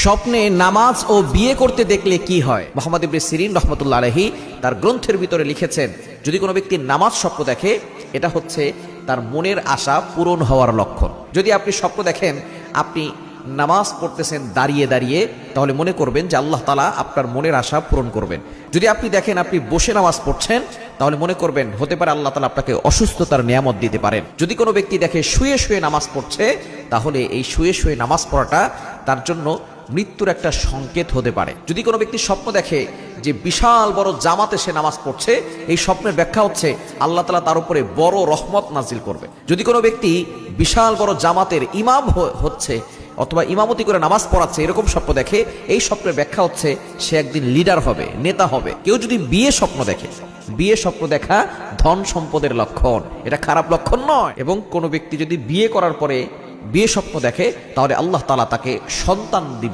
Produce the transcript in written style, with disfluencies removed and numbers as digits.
স্বপ্নে নামাজ ও বিয়ে করতে দেখলে কি হয়? মুহাম্মদ ইবনে সিরিন রাহমাতুল্লাহ আলাইহি তার গ্রন্থের ভিতরে লিখেছেন, যদি কোনো ব্যক্তি নামাজ স্বপ্ন দেখে, এটা হচ্ছে তার মনের আশা পূরণ হওয়ার লক্ষণ। যদি আপনি স্বপ্ন দেখেন আপনি নামাজ পড়তেছেন দাঁড়িয়ে দাঁড়িয়ে, তাহলে মনে করবেন যে আল্লাহ তাআলা আপনার মনের আশা পূরণ করবেন। যদি আপনি দেখেন আপনি বসে নামাজ পড়ছেন, তাহলে মনে করবেন হতে পারে আল্লাহ তাআলা আপনাকে অসুস্থতার নিয়ামত দিতে পারেন। যদি কোনো ব্যক্তি দেখে শুয়ে শুয়ে নামাজ পড়ছে, তাহলে এই শুয়ে শুয়ে নামাজ পড়াটা তার জন্য মৃত্যুর একটা সংকেত হতে পারে। যদি কোনো ব্যক্তি স্বপ্ন দেখে যে বিশাল বড় জামাতে সে নামাজ পড়ছে, এই স্বপ্নের ব্যাখ্যা হচ্ছে আল্লাহ তাআলা তার উপরে বড় রহমত নাজিল করবে। যদি কোনো ব্যক্তি বিশাল বড় জামাতের ইমাম হচ্ছে অথবা ইমামতি করে নামাজ পড়াচ্ছে, এরকম স্বপ্ন দেখে, এই স্বপ্নের ব্যাখ্যা হচ্ছে সে একদিন লিডার হবে, নেতা হবে। কেউ যদি বিয়ে স্বপ্ন দেখে, বিয়ে স্বপ্ন দেখা ধন সম্পদের লক্ষণ, এটা খারাপ লক্ষণ নয়। এবং কোনো ব্যক্তি যদি বিয়ে করার পরে বিয়ে স্বপ্ন দেখে, তাহলে আল্লাহ তাআলা তাকে সন্তান দিবে।